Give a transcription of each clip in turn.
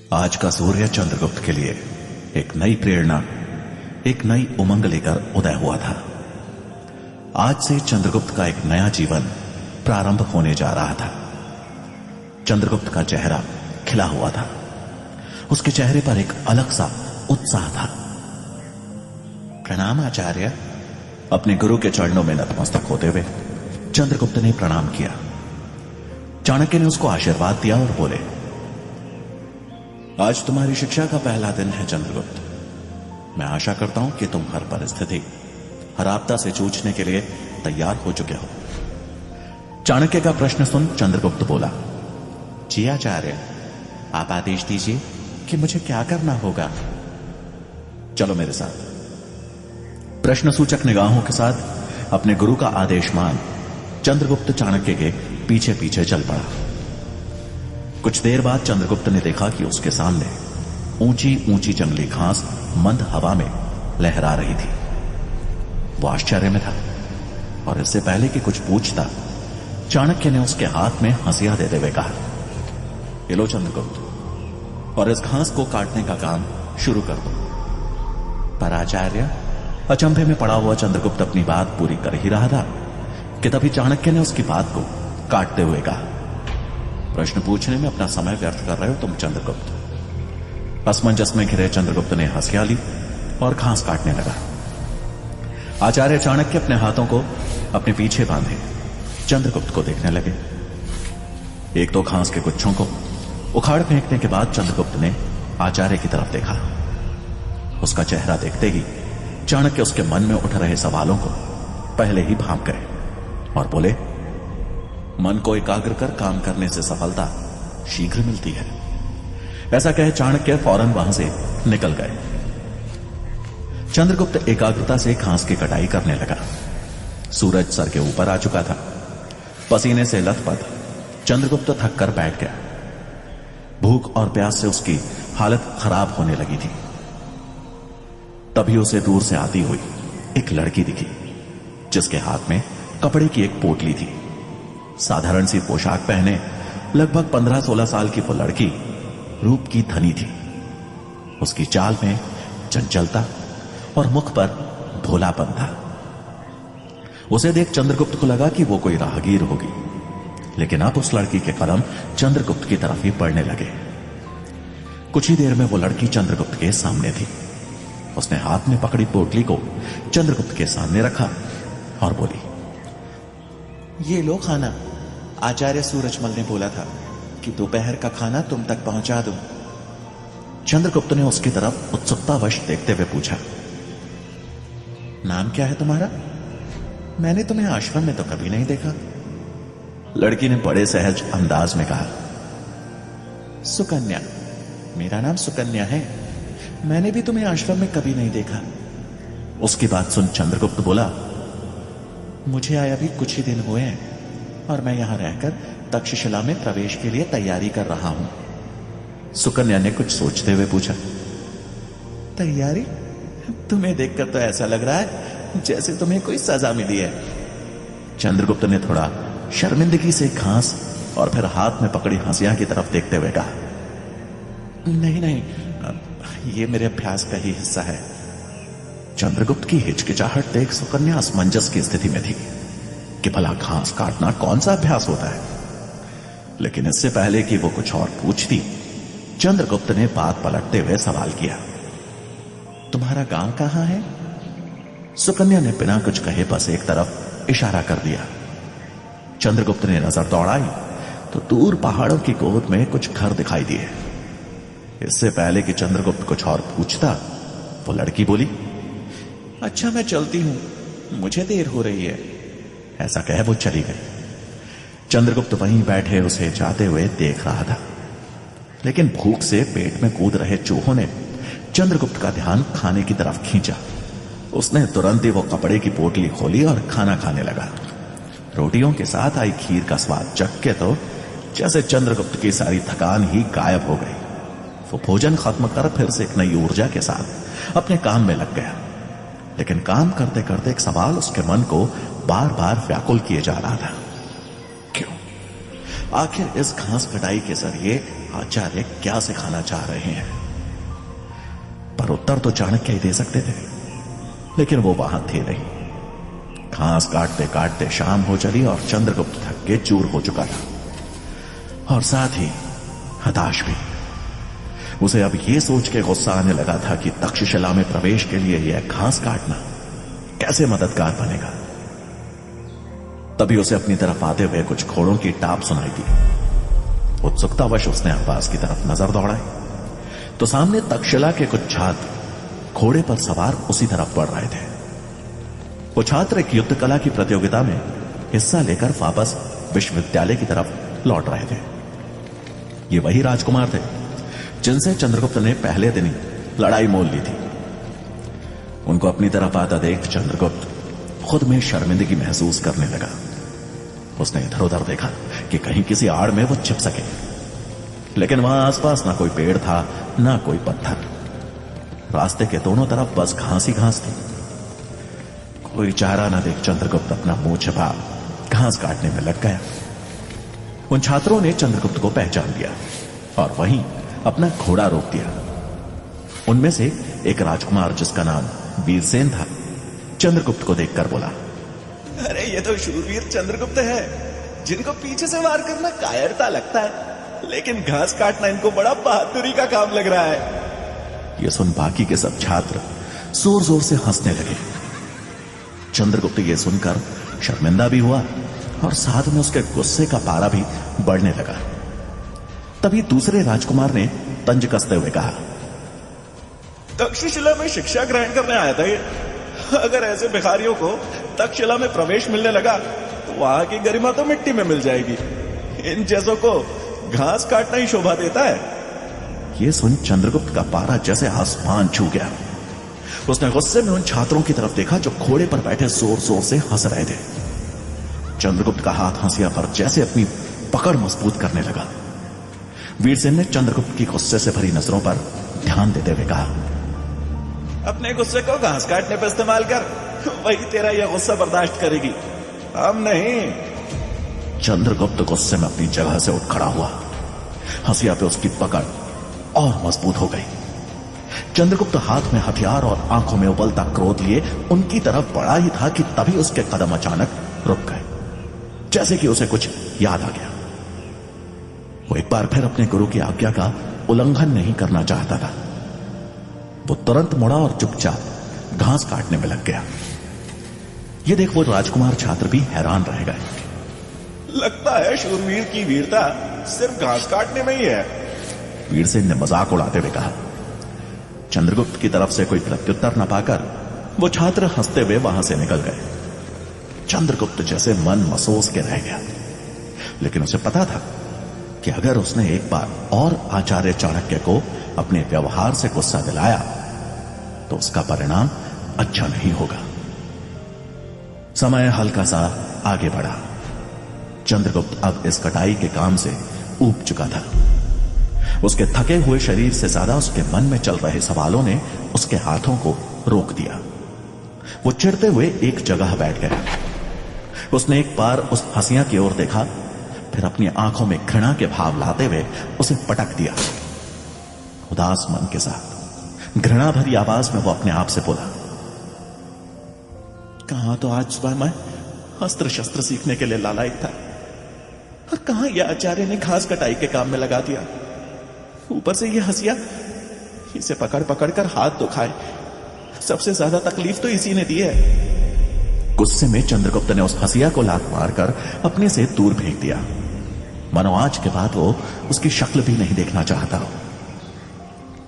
आज का सूर्य चंद्रगुप्त के लिए एक नई प्रेरणा, एक नई उमंग लेकर उदय हुआ था। आज से चंद्रगुप्त का एक नया जीवन प्रारंभ होने जा रहा था। चंद्रगुप्त का चेहरा खिला हुआ था। उसके चेहरे पर एक अलग सा उत्साह था। प्रणाम आचार्य। अपने गुरु के चरणों में नतमस्तक होते हुए चंद्रगुप्त ने प्रणाम किया। चाणक्य ने उसको आशीर्वाद दिया और बोले, आज तुम्हारी शिक्षा का पहला दिन है चंद्रगुप्त। मैं आशा करता हूं कि तुम हर परिस्थिति, हर आपदा से जूझने के लिए तैयार हो चुके हो। चाणक्य का प्रश्न सुन चंद्रगुप्त बोला, जी आचार्य, आप आदेश दीजिए कि मुझे क्या करना होगा। चलो मेरे साथ। प्रश्न सूचक निगाहों के साथ अपने गुरु का आदेश मान चंद्रगुप्त चाणक्य के पीछे पीछे चल पड़ा। कुछ देर बाद चंद्रगुप्त ने देखा कि उसके सामने ऊंची ऊंची जंगली घास मंद हवा में लहरा रही थी। वो आश्चर्य में था और इससे पहले कि कुछ पूछता, चाणक्य ने उसके हाथ में हंसिया देते हुए कहा, ये लो चंद्रगुप्त, और इस घास को काटने का काम शुरू कर दो। पर आचार्य, अचंभे में पड़ा हुआ चंद्रगुप्त अपनी बात पूरी कर ही रहा था कि तभी चाणक्य ने उसकी बात को काटते हुए कहा, प्रश्न पूछने में अपना समय व्यर्थ कर रहे हो तुम चंद्रगुप्त। असमंजस में घिरे चंद्रगुप्त ने हंसिया ली और घास काटने लगा। आचार्य चाणक्य अपने हाथों को अपने पीछे बांधे चंद्रगुप्त को देखने लगे। एक दो घास के गुच्छों को उखाड़ फेंकने के बाद चंद्रगुप्त ने आचार्य की तरफ देखा। उसका चेहरा देखते ही चाणक्य उसके मन में उठ रहे सवालों को पहले ही भांप गए और बोले, मन को एकाग्र कर काम करने से सफलता शीघ्र मिलती है। ऐसा कहे चाणक्य फौरन वहां से निकल गए। चंद्रगुप्त एकाग्रता से घास की कटाई करने लगा। सूरज सर के ऊपर आ चुका था। पसीने से लथपथ चंद्रगुप्त थक कर बैठ गया। भूख और प्यास से उसकी हालत खराब होने लगी थी। तभी उसे दूर से आती हुई एक लड़की दिखी, जिसके हाथ में कपड़े की एक पोटली थी। साधारण सी पोशाक पहने लगभग 15-16 साल की वो लड़की रूप की धनी थी। उसकी चाल में चंचलता और मुख पर भोलापन था। उसे देख चंद्रगुप्त को लगा कि वो कोई राहगीर होगी, लेकिन अब उस लड़की के कदम चंद्रगुप्त की तरफ ही पड़ने लगे। कुछ ही देर में वो लड़की चंद्रगुप्त के सामने थी। उसने हाथ में पकड़ी पोटली को चंद्रगुप्त के सामने रखा और बोली, ये लो खाना। आचार्य सूरजमल ने बोला था कि दोपहर का खाना तुम तक पहुंचा दूं। चंद्रगुप्त ने उसकी तरफ उत्सुकतावश देखते हुए पूछा, नाम क्या है तुम्हारा? मैंने तुम्हें आश्रम में तो कभी नहीं देखा। लड़की ने बड़े सहज अंदाज में कहा, सुकन्या। मेरा नाम सुकन्या है। मैंने भी तुम्हें आश्रम में कभी नहीं देखा। उसकी बात सुन चंद्रगुप्त बोला, मुझे आया भी कुछ ही दिन हुए हैं और मैं यहां रहकर तक्षशिला में प्रवेश के लिए तैयारी कर रहा हूं। सुकन्या ने कुछ सोचते हुए पूछा, तैयारी? तुम्हें देखकर तो ऐसा लग रहा है जैसे तुम्हें कोई सजा मिली है। चंद्रगुप्त ने थोड़ा शर्मिंदगी से घास और फिर हाथ में पकड़ी हंसिया की तरफ देखते हुए कहा, नहीं नहीं, ये मेरे अभ्यास का ही हिस्सा है। चंद्रगुप्त की हिचकिचाहट देख सुकन्या असमंजस की स्थिति में थी कि भला घास काटना कौन सा अभ्यास होता है। लेकिन इससे पहले कि वो कुछ और पूछती, चंद्रगुप्त ने बात पलटते हुए सवाल किया, तुम्हारा गांव कहां है? सुकन्या ने बिना कुछ कहे बस एक तरफ इशारा कर दिया। चंद्रगुप्त ने नजर दौड़ाई तो दूर पहाड़ों की गोद में कुछ घर दिखाई दिए। इससे पहले कि चंद्रगुप्त कुछ और पूछता, वो लड़की बोली, अच्छा मैं चलती हूं, मुझे देर हो रही है। ऐसा कह वो चली गई। चंद्रगुप्त वहीं बैठे उसे जाते हुए देख रहा था, लेकिन भूख से पेट में कूद रहे चूहों ने चंद्रगुप्त का ध्यान खाने की तरफ खींचा। उसने तुरंत ही वो कपड़े की पोटली खोली और खाना खाने लगा। रोटियों के साथ आई खीर का स्वाद चख के तो जैसे चंद्रगुप्त की सारी थकान ही गायब हो गई। वो भोजन खत्म कर फिर से एक नई ऊर्जा के साथ अपने काम में लग गया। लेकिन काम करते करते एक सवाल उसके मन को बार बार व्याकुल किए जा रहा था, क्यों? आखिर इस घास कटाई के जरिए आचार्य क्या सिखाना चाह रहे हैं। पर उत्तर तो चाणक्य ही दे सकते थे, लेकिन वो वहां थे नहीं। घास काटते काटते शाम हो चली और चंद्रगुप्त थक के चूर हो चुका था और साथ ही हताश भी। उसे अब यह सोच के गुस्सा आने लगा था कि तक्षशिला में प्रवेश के लिए यह घास काटना कैसे मददगार बनेगा। तभी उसे अपनी तरफ आते हुए कुछ घोड़ों की टाप सुनाई दी। उत्सुकतावश उसने आवाज की तरफ नजर दौड़ाई तो सामने तक्षशिला के कुछ छात्र घोड़े पर सवार उसी तरफ बढ़ रहे थे। वो छात्र एक युद्ध कला की प्रतियोगिता में हिस्सा लेकर वापस विश्वविद्यालय की तरफ लौट रहे थे। ये वही राजकुमार थे जिनसे चंद्रगुप्त ने पहले दिन ही लड़ाई मोल ली थी। उनको अपनी तरफ आता देख चंद्रगुप्त खुद में शर्मिंदगी महसूस करने लगा। उसने इधर उधर देखा कि कहीं किसी आड़ में वो छिप सके, लेकिन वहां आसपास ना कोई पेड़ था ना कोई पत्थर। रास्ते के दोनों तरफ बस घास ही घास थी। कोई चारा ना देख चंद्रगुप्त अपना मुंह छिपा घास काटने में लग गया। उन छात्रों ने चंद्रगुप्त को पहचान लिया और वहीं अपना घोड़ा रोक दिया। उनमें से एक राजकुमार जिसका नाम वीरसेन था, चंद्रगुप्त को देखकर बोला, अरे ये तो शूरवीर चंद्रगुप्त है, जिनको पीछे से वार करना कायरता लगता है, लेकिन घास काटना इनको बड़ा बहादुरी का काम लग रहा है। यह सुन बाकी के सब छात्र जोर जोर से हंसने लगे। चंद्रगुप्त यह सुनकर शर्मिंदा भी हुआ और साथ में उसके गुस्से का पारा भी बढ़ने लगा। तभी दूसरे राजकुमार ने तंज कसते हुए कहा, तक्षशिला में शिक्षा ग्रहण करने आया था ये। अगर ऐसे भिखारियों को तक्षशिला में प्रवेश मिलने लगा तो वहां की गरिमा तो मिट्टी में मिल जाएगी। इन जैसों को घास काटना ही शोभा देता है। यह सुन चंद्रगुप्त का पारा जैसे आसमान छू गया। उसने गुस्से में उन छात्रों की तरफ देखा जो घोड़े पर बैठे जोर जोर से हंस रहे थे। चंद्रगुप्त का हाथ हंसिया पर जैसे अपनी पकड़ मजबूत करने लगा। वीरसेन ने चंद्रगुप्त की गुस्से से भरी नजरों पर ध्यान देते हुए कहा, अपने गुस्से को घास काटने पर इस्तेमाल कर, वही तेरा यह गुस्सा बर्दाश्त करेगी, हम नहीं। चंद्रगुप्त गुस्से में अपनी जगह से उठ खड़ा हुआ। हंसिया पे उसकी पकड़ और मजबूत हो गई। चंद्रगुप्त हाथ में हथियार और आंखों में उबलता क्रोध लिए उनकी तरफ बढ़ा ही था कि तभी उसके कदम अचानक रुक गए, जैसे कि उसे कुछ याद आ गया। वो एक बार फिर अपने गुरु की आज्ञा का उल्लंघन नहीं करना चाहता था। वो तुरंत मुड़ा और चुपचाप घास काटने में लग गया। ये देख वो राजकुमार छात्र भी हैरान रह गए। लगता है शूरवीर की वीरता सिर्फ घास काटने में ही है, वीरसेन ने मजाक उड़ाते हुए कहा। चंद्रगुप्त की तरफ से कोई प्रत्युत्तर न पाकर वो छात्र हंसते हुए वहां से निकल गए। चंद्रगुप्त जैसे मन मसोस के रह गया, लेकिन उसे पता था कि अगर उसने एक बार और आचार्य चाणक्य को अपने व्यवहार से गुस्सा दिलाया तो उसका परिणाम अच्छा नहीं होगा। समय हल्का सा आगे बढ़ा। चंद्रगुप्त अब इस कटाई के काम से ऊब चुका था। उसके थके हुए शरीर से ज्यादा उसके मन में चल रहे सवालों ने उसके हाथों को रोक दिया। वो चिढ़ते हुए एक जगह बैठ गया। उसने एक बार उस हंसिया की ओर देखा, फिर अपनी आंखों में घृणा के भाव लाते हुए उसे पटक दिया। उदास मन के साथ घृणा भरी आवाज में वो अपने आप से बोला, कहां तो आज सुबह मैं अस्त्र शस्त्र सीखने के लिए लालायित था, और कहां यह आचार्य ने घास कटाई के काम में लगा दिया। ऊपर से यह हंसिया, इसे पकड़ पकड़ कर हाथ दुखाए। सबसे ज्यादा तकलीफ तो इसी ने दी है। गुस्से में चंद्रगुप्त ने उस हंसिया को लात मारकर अपने से दूर फेंक दिया, मानो आज के बाद वो उसकी शक्ल भी नहीं देखना चाहता हो।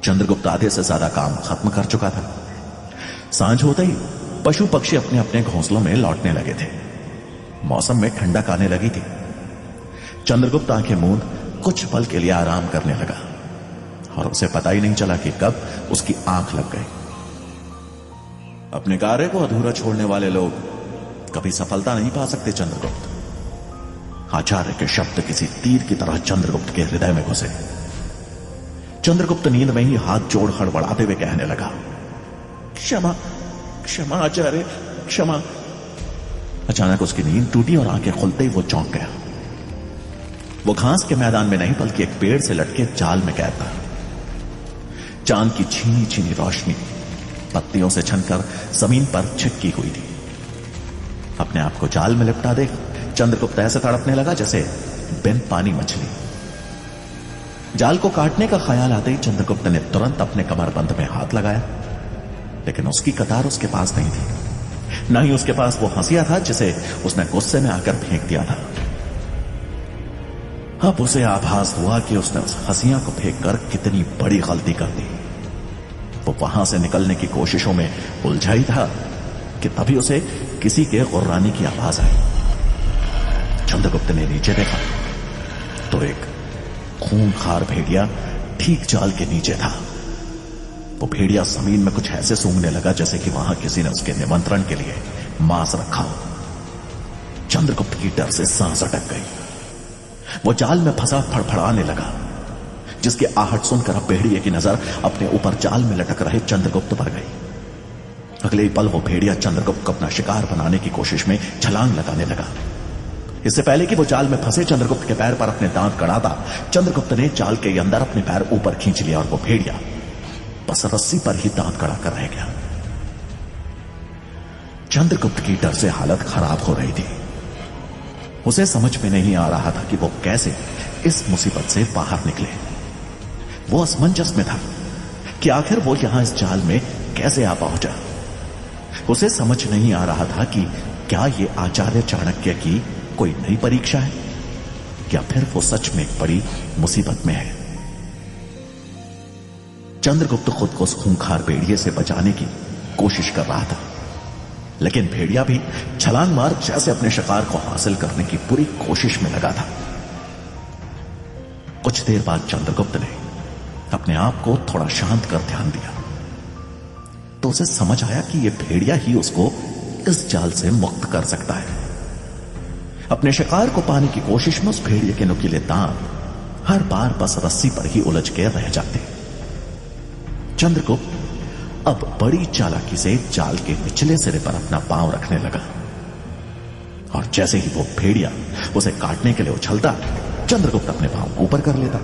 चंद्रगुप्त आधे से ज्यादा काम खत्म कर चुका था। सांझ होते ही पशु पक्षी अपने अपने घोंसलों में लौटने लगे थे। मौसम में ठंडक आने लगी थी। चंद्रगुप्त आंखें मूंद कुछ पल के लिए आराम करने लगा और उसे पता ही नहीं चला कि कब उसकी आंख लग गई। अपने कार्य को अधूरा छोड़ने वाले लोग कभी सफलता नहीं पा सकते। चंद्रगुप्त आचार्य के शब्द किसी तीर की तरह चंद्रगुप्त के हृदय में घुसे। चंद्रगुप्त नींद में ही हाथ जोड़ हड़बड़ाते हुए कहने लगा, क्षमा क्षमा आचार्य, क्षमा। अचानक उसकी नींद टूटी और आंखें खुलते ही वो चौंक गया। वो घास के मैदान में नहीं बल्कि एक पेड़ से लटके जाल में कैद था। चांद की छीनी छीनी रोशनी पत्तियों से छनकर जमीन पर छिटकी हुई थी। अपने आप को जाल में लिपटा देख चंद्रगुप्त ऐसे तड़पने लगा जैसे बिन पानी मछली। जाल को काटने का ख्याल आते ही चंद्रगुप्त ने तुरंत अपने कमरबंद में हाथ लगाया, लेकिन उसकी कतार उसके पास नहीं थी। न ही उसके पास वो हंसिया था जिसे उसने गुस्से में आकर फेंक दिया था। अब उसे आभास हुआ कि उसने उस हंसिया को फेंककर कितनी बड़ी गलती कर दी। वो वहां से निकलने की कोशिशों में उलझा ही था कि तभी उसे किसी के गुर्राने की आवाज आई। चंद्रगुप्त ने नीचे देखा तो एक खूंखार भेड़िया ठीक जाल के नीचे था। वो भेड़िया जमीन में कुछ ऐसे सूंघने लगा जैसे कि वहां किसी ने उसके निमंत्रण के लिए मांस रखा हो। चंद्रगुप्त की डर से सांस अटक गई। वो जाल में फंसा फड़फड़ाने लगा, जिसकी आहट सुनकर अब भेड़िए की नजर अपने ऊपर जाल में लटक रहे चंद्रगुप्त पर गई। अगले ही पल वो भेड़िया चंद्रगुप्त को अपना शिकार बनाने की कोशिश में छलांग लगाने लगा। इससे पहले कि वो जाल में फंसे चंद्रगुप्त के पैर पर अपने दांत गड़ाता, चंद्रगुप्त ने जाल के अंदर अपने पैर ऊपर खींच लिया और वो भेड़िया बस रस्सी पर ही दांत गड़ाकर रह गया। चंद्रगुप्त की डर से हालत खराब हो रही थी। उसे समझ में नहीं आ रहा था कि वो कैसे इस मुसीबत से बाहर निकले। वो असमंजस में था कि आखिर वो यहां इस जाल में कैसे आ पहुंचा। उसे समझ नहीं आ रहा था कि क्या ये आचार्य चाणक्य की कोई नई परीक्षा है या फिर वो सच में एक बड़ी मुसीबत में है। चंद्रगुप्त खुद को उस खूंखार भेड़िए से बचाने की कोशिश कर रहा था, लेकिन भेड़िया भी छलांग मार जैसे अपने शिकार को हासिल करने की पूरी कोशिश में लगा था। कुछ देर बाद चंद्रगुप्त ने अपने आप को थोड़ा शांत कर ध्यान दिया तो उसे समझ आया कि यह भेड़िया ही उसको इस जाल से मुक्त कर सकता है। अपने शिकार को पाने की कोशिश में उस भेड़िए के नुकीले दांत हर बार बस रस्सी पर ही उलझ के रह जाते। चंद्रगुप्त अब बड़ी चालाकी से जाल के निचले सिरे पर अपना पांव रखने लगा और जैसे ही वो भेड़िया उसे काटने के लिए उछलता, चंद्रगुप्त अपने पांव ऊपर कर लेता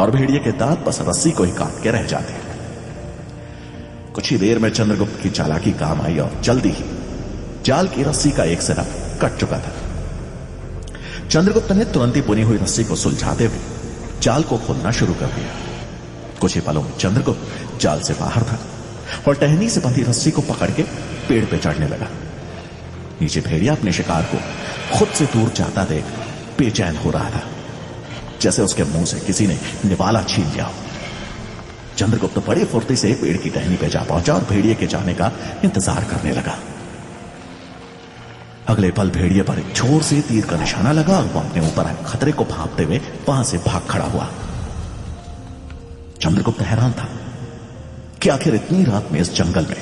और भेड़िए के दांत बस रस्सी को ही काट के रह जाते। कुछ ही देर में चंद्रगुप्त की चालाकी काम आई और जल्दी ही जाल की रस्सी का एक सिरा कट चुका था। चंद्रगुप्त ने तुरंत ही बुनी हुई रस्सी को सुलझाते हुए जाल को खोलना शुरू कर दिया। कुछ ही पलों में चंद्रगुप्त जाल से बाहर था और टहनी से बंधी रस्सी को पकड़ के पेड़ पे चढ़ने लगा। नीचे भेड़िया अपने शिकार को खुद से दूर जाता देख बेचैन हो रहा था, जैसे उसके मुंह से किसी ने निवाला छीन लिया हो। चंद्रगुप्त बड़ी फुर्ती से पेड़ की टहनी पे जा पहुंचा और भेड़िए के जाने का इंतजार करने लगा। अगले पल भेड़िए पर एक जोर से तीर का निशाना लगा और वो अपने ऊपर आए खतरे को भांपते हुए वहां से भाग खड़ा हुआ। चंद्रगुप्त हैरान था कि आखिर इतनी रात में इस जंगल में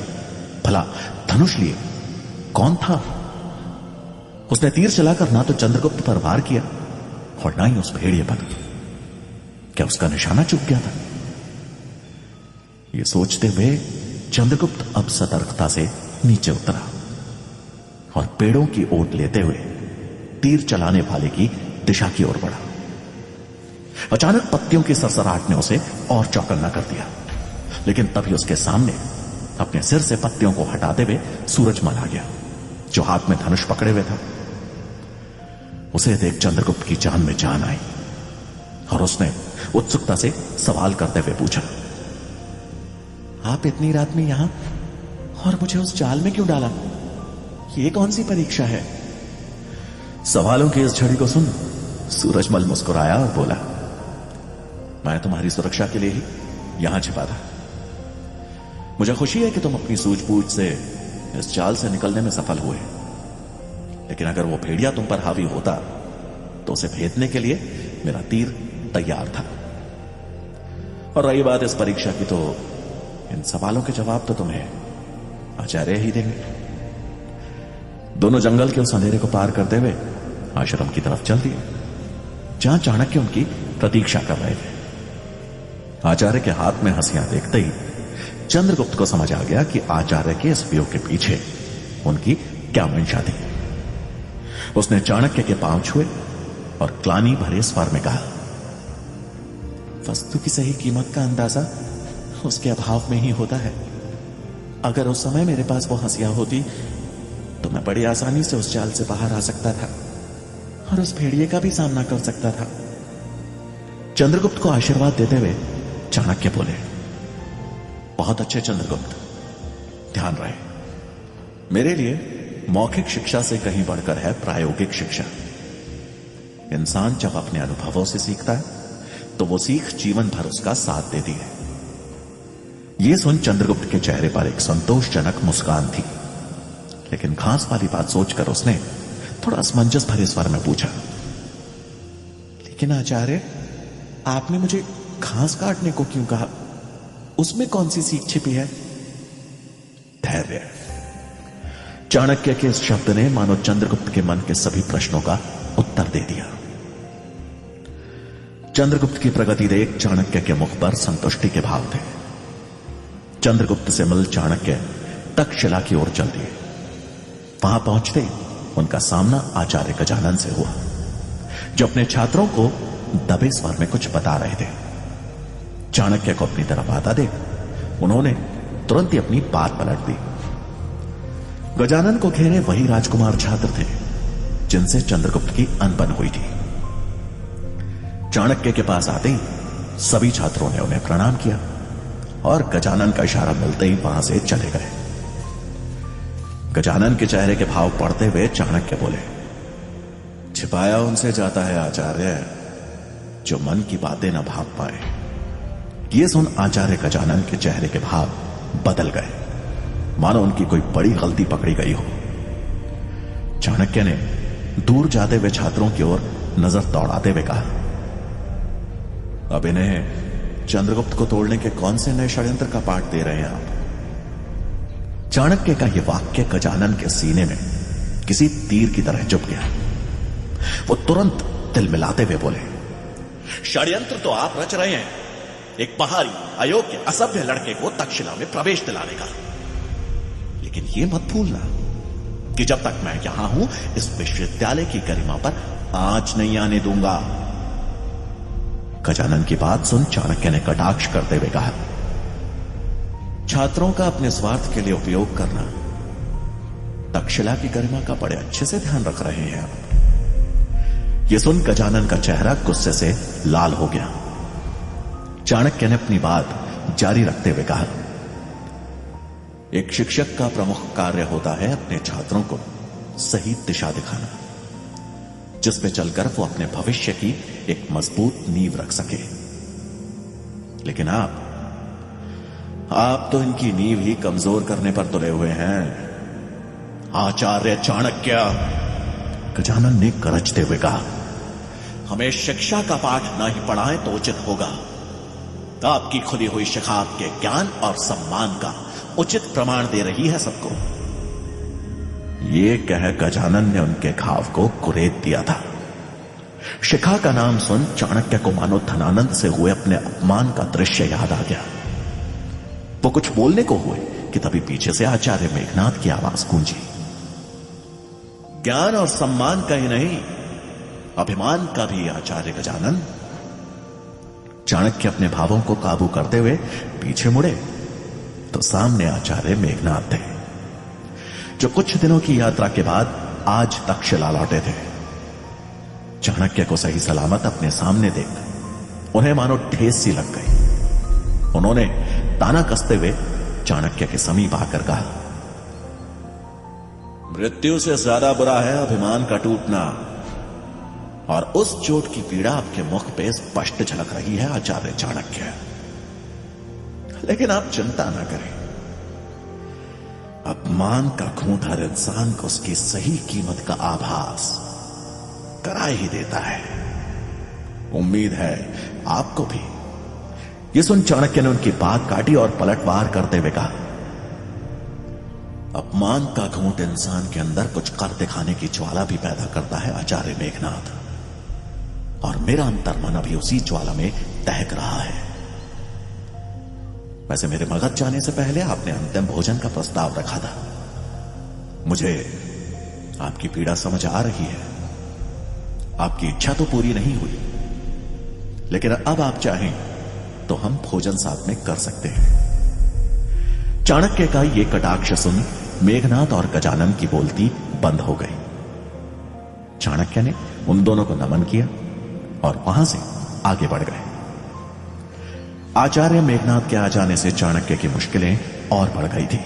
भला धनुष लिए कौन था। उसने तीर चलाकर ना तो चंद्रगुप्त पर वार किया और ना ही उस भेड़िए पर। क्या उसका निशाना चूक गया था? यह सोचते हुए चंद्रगुप्त अब सतर्कता से नीचे उतरा और पेड़ों की ओट लेते हुए तीर चलाने वाले की दिशा की ओर बढ़ा। अचानक पत्तियों की सरसराहट ने उसे और चौकन्ना कर दिया, लेकिन तभी उसके सामने अपने सिर से पत्तियों को हटाते हुए सूरजमल आ गया, जो हाथ में धनुष पकड़े हुए था। उसे देख चंद्रगुप्त की जान में जान आई और उसने उत्सुकता से सवाल करते हुए पूछा, आप इतनी रात में यहां और मुझे उस जाल में क्यों डाला? ये कौन सी परीक्षा है? सवालों की इस झड़ी को सुन सूरजमल मुस्कुराया और बोला, मैं तुम्हारी सुरक्षा के लिए ही यहां छिपा था। मुझे खुशी है कि तुम अपनी सूझबूझ से इस जाल से निकलने में सफल हुए, लेकिन अगर वो भेड़िया तुम पर हावी होता तो उसे भेदने के लिए मेरा तीर तैयार था। और रही बात इस परीक्षा की, तो इन सवालों के जवाब तो तुम्हें आचार्य ही देंगे। दोनों जंगल के उस अंधेरे को पार करते हुए आश्रम की तरफ चल दिए, जहां चाणक्य उनकी प्रतीक्षा कर रहे थे। आचार्य के हाथ में हंसियां देखते ही चंद्रगुप्त को समझ आ गया कि आचार्य के इस वियोग के पीछे उनकी क्या मंशा थी। उसने चाणक्य के पांव छुए और ग्लानि भरे स्वर में कहा, वस्तु की सही कीमत का अंदाजा उसके अभाव में ही होता है। अगर उस समय मेरे पास वो हंसिया होती तो मैं बड़ी आसानी से उस जाल से बाहर आ सकता था और उस भेड़िए का भी सामना कर सकता था। चंद्रगुप्त को आशीर्वाद देते हुए चाणक्य बोले, बहुत अच्छे चंद्रगुप्त, ध्यान रहे, मेरे लिए मौखिक शिक्षा से कहीं बढ़कर है प्रायोगिक शिक्षा। इंसान जब अपने अनुभवों से सीखता है तो वो सीख जीवन भर उसका साथ देती है। यह सुन चंद्रगुप्त के चेहरे पर एक संतोषजनक मुस्कान थी, लेकिन खास वाली बात सोचकर उसने थोड़ा असमंजस भरे स्वर में पूछा, लेकिन आचार्य, आपने मुझे घास काटने को क्यों कहा? उसमें कौन सी सीख छिपी है? धैर्य। चाणक्य के इस शब्द ने मानो चंद्रगुप्त के मन के सभी प्रश्नों का उत्तर दे दिया। चंद्रगुप्त की प्रगति देख चाणक्य के मुख पर संतुष्टि के भाव थे। चंद्रगुप्त से मिल चाणक्य तक्षशिला की ओर चल दिए। वहां पहुंचते उनका सामना आचार्य गजानन से हुआ, जो अपने छात्रों को दबे स्वर में कुछ बता रहे थे। चाणक्य को अपनी तरफ आता देख उन्होंने तुरंत ही अपनी बात पलट दी। गजानन को घेरे वही राजकुमार छात्र थे जिनसे चंद्रगुप्त की अनबन हुई थी। चाणक्य के पास आते ही सभी छात्रों ने उन्हें प्रणाम किया और गजानन का इशारा मिलते ही वहां से चले गए। गजानन के चेहरे के भाव पढ़ते हुए चाणक्य बोले, छिपाया उनसे जाता है आचार्य जो मन की बातें न भाग पाए। ये सुन आचार्य गजानन के चेहरे के भाव बदल गए, मानो उनकी कोई बड़ी गलती पकड़ी गई हो। चाणक्य ने दूर जाते हुए छात्रों की ओर नजर दौड़ाते हुए कहा, अब इन्हें चंद्रगुप्त को तोड़ने के कौन से नए षड्यंत्र का पाठ दे रहे हैं आप? चाणक्य का यह वाक्य गजानन के सीने में किसी तीर की तरह चुभ गया। वो तुरंत दिल मिलाते हुए बोले, षड्यंत्र तो आप रच रहे हैं, एक बाहरी अयोग्य असभ्य लड़के को तक्षशिला में प्रवेश दिलाने का। लेकिन यह मत भूलना कि जब तक मैं यहां हूं इस विश्वविद्यालय की गरिमा पर आंच नहीं आने दूंगा। गजानन की बात सुन चाणक्य ने कटाक्ष करते हुए कहा, छात्रों का अपने स्वार्थ के लिए उपयोग करना, तक्षशिला की गरिमा का बड़े अच्छे से ध्यान रख रहे हैं आप। यह सुन गजानन का चेहरा गुस्से से लाल हो गया। चाणक्य ने अपनी बात जारी रखते हुए कहा, एक शिक्षक का प्रमुख कार्य होता है अपने छात्रों को सही दिशा दिखाना, जिस पे चलकर वो अपने भविष्य की एक मजबूत नींव रख सके। लेकिन आप तो इनकी नींव ही कमजोर करने पर तुले हुए हैं आचार्य चाणक्य। गजानन ने गरजते हुए कहा, हमें शिक्षा का पाठ न ही पढ़ाएं तो उचित होगा। आपकी खुली हुई शिक्षा आपके ज्ञान और सम्मान का उचित प्रमाण दे रही है सबको। ये कह गजानन ने उनके घाव को कुरेद दिया था। शिखा का नाम सुन चाणक्य को मानो धनानंद से हुए अपने अपमान का दृश्य याद आ गया। वो कुछ बोलने को हुए कि तभी पीछे से आचार्य मेघनाद की आवाज गूंजी, ज्ञान और सम्मान का ही नहीं अभिमान का भी आचार्य गजानन। चाणक्य अपने भावों को काबू करते हुए पीछे मुड़े तो सामने आचार्य मेघनाद थे, जो कुछ दिनों की यात्रा के बाद आज तक्षशिला लौटे थे। चाणक्य को सही सलामत अपने सामने देख उन्हें मानो ठेस सी लग गई। उन्होंने ताना कसते हुए चाणक्य के समीप आकर कहा, मृत्यु से ज्यादा बुरा है अभिमान का टूटना, और उस चोट की पीड़ा आपके मुख पे स्पष्ट झलक रही है आचार्य चाणक्य। लेकिन आप चिंता ना करें, अपमान का खूंट हर इंसान को उसकी सही कीमत का आभास करा ही देता है। उम्मीद है आपको भी। यह सुन चाणक्य ने उनकी बात काटी और पलटवार करते हुए कहा, अपमान का घूंट इंसान के अंदर कुछ कर दिखाने की ज्वाला भी पैदा करता है आचार्य मेघनाद, और मेरा अंतर्मन अभी उसी ज्वाला में दहक रहा है। वैसे मेरे मगध जाने से पहले आपने अंतिम भोजन का प्रस्ताव रखा था। मुझे आपकी पीड़ा समझ आ रही है। आपकी इच्छा तो पूरी नहीं हुई, लेकिन अब आप चाहें तो हम भोजन साथ में कर सकते हैं। चाणक्य का यह कटाक्ष सुन मेघनाद और गजानन की बोलती बंद हो गई। चाणक्य ने उन दोनों को नमन किया और वहां से आगे बढ़ गए। आचार्य मेघनाद के आ जाने से चाणक्य की मुश्किलें और बढ़ गई थी,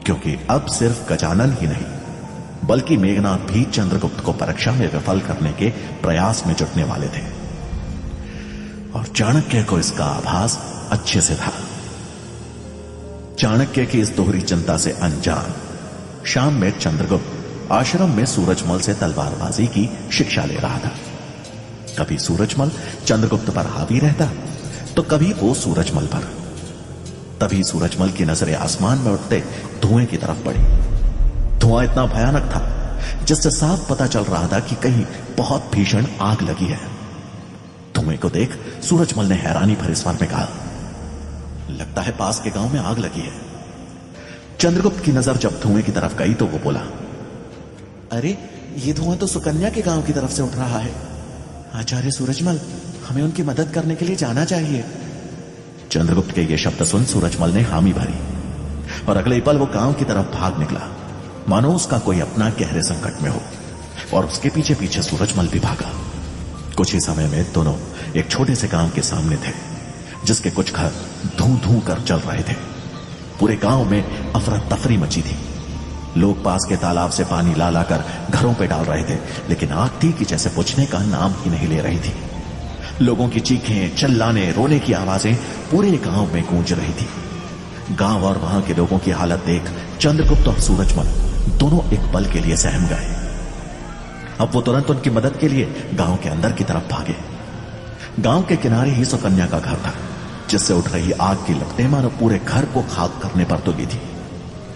क्योंकि अब सिर्फ गजानन ही नहीं बल्कि मेघनाद भी चंद्रगुप्त को परीक्षा में विफल करने के प्रयास में जुटने वाले थे, और चाणक्य को इसका आभास अच्छे से था। चाणक्य की इस दोहरी चिंता से अनजान शाम में चंद्रगुप्त आश्रम में सूरजमल से तलवारबाजी की शिक्षा ले रहा था। कभी सूरजमल चंद्रगुप्त पर हावी रहता तो कभी वो सूरजमल पर। तभी सूरजमल की नजरें आसमान में उठते धुएं की तरफ पड़ी। धुआं इतना भयानक था जिससे साफ पता चल रहा था कि कहीं बहुत भीषण आग लगी है। धुएं को देख सूरजमल ने हैरानी भरे स्वर में कहा, लगता है पास के गांव में आग लगी है। चंद्रगुप्त की नजर जब धुएं की तरफ गई तो वो बोला, अरे ये धुआं तो सुकन्या के गांव की तरफ से उठ रहा है। आचार्य सूरजमल, हमें उनकी मदद करने के लिए जाना चाहिए। चंद्रगुप्त के ये शब्द सुन सूरजमल ने हामी भरी और अगले पल वो गांव की तरफ भाग निकला, मानो उसका कोई अपना गहरे संकट में हो, और उसके पीछे पीछे सूरजमल भी भागा। कुछ ही समय में दोनों एक छोटे से गांव के सामने थे, जिसके कुछ घर धू धू कर जल रहे थे। पूरे गांव में अफरा तफरी मची थी। लोग पास के तालाब से पानी ला लाकर घरों पे डाल रहे थे, लेकिन आग थी कि जैसे बुझने का नाम ही नहीं ले रही थी। लोगों की चीखें, चिल्लाने, रोने की आवाजें पूरे गांव में गूंज रही थी। गांव और वहां के लोगों की हालत देख चंद्रगुप्त और सूरजमल दोनों एक पल के लिए सहम गए। अब वो तुरंत उनकी मदद के लिए गांव के अंदर की तरफ भागे। गांव के किनारे ही सुकन्या का घर था, जिससे उठ रही आग की लपटें मानो पूरे घर को खाक करने पर तुली थी।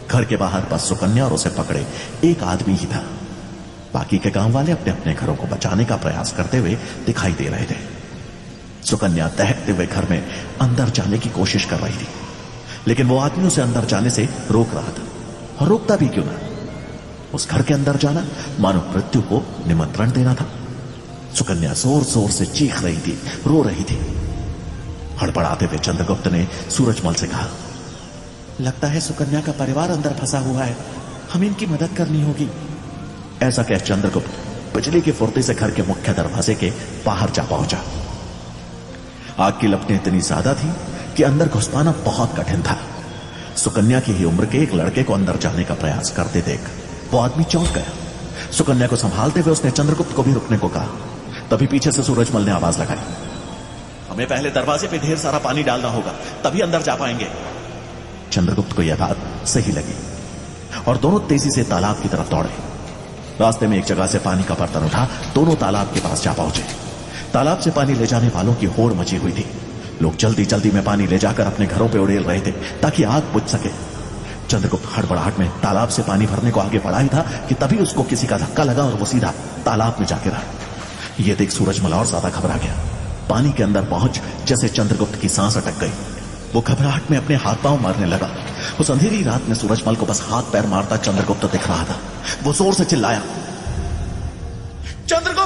घर के बाहर बस सुकन्या और उसे पकड़े एक आदमी ही था। बाकी के गांव वाले अपने अपने घरों को बचाने का प्रयास करते हुए दिखाई दे रहे थे। सुकन्या दहकते हुए घर में अंदर जाने की कोशिश कर रही थी, लेकिन वो आदमी उसे अंदर जाने से रोक रहा था। और रोकता भी क्यों ना, उस घर के अंदर जाना मानो मृत्यु को निमंत्रण देना था। सुकन्या जोर जोर से चीख रही थी, रो रही थी। हड़बड़ाते हुए चंद्रगुप्त ने सूरजमल से कहा, लगता है सुकन्या का परिवार अंदर फंसा हुआ है, हमें इनकी मदद करनी होगी। ऐसा कह चंद्रगुप्त बिजली की फुर्ती से घर के मुख्य दरवाजे के बाहर जा पहुंचा। आग की लपटें इतनी ज्यादा थी कि अंदर घुस पाना बहुत कठिन था। सुकन्या की ही उम्र के एक लड़के को अंदर जाने का प्रयास करते देख वो आदमी चौंक गया। सुकन्या को संभालते हुए उसने चंद्रगुप्त को भी रुकने को कहा। तभी पीछे से सूरजमल ने आवाज लगाई, हमें पहले दरवाजे पे ढेर सारा पानी डालना होगा, तभी अंदर जा पाएंगे। चंद्रगुप्त को यह बात सही लगी और दोनों तेजी से तालाब की तरफ दौड़े। रास्ते में एक जगह से पानी का बर्तन उठा दोनों तालाब के पास जा पहुंचे। तालाब से पानी ले जाने वालों की होड़ मची हुई थी। लोग जल्दी जल्दी में पानी ले जाकर अपने घरों पे उड़ेल रहे थे ताकि आग बुझ सके। चंद्रगुप्त हड़बड़ाहट में तालाब से पानी भरने को आगे बढ़ा ही था कि तभी उसको किसी का धक्का लगा और वो सीधा तालाब में जाके रहा। ये देख सूरजमल और ज्यादा घबरा गया। पानी के अंदर पहुंच जैसे चंद्रगुप्त की सांस अटक गई। वो घबराहट में अपने हाथ पांव मारने लगा। उस अंधेरी रात में सूरजमल को बस हाथ पैर मारता चंद्रगुप्त दिख रहा था। वो जोर से चिल्लाया, चंद्रगुप्त!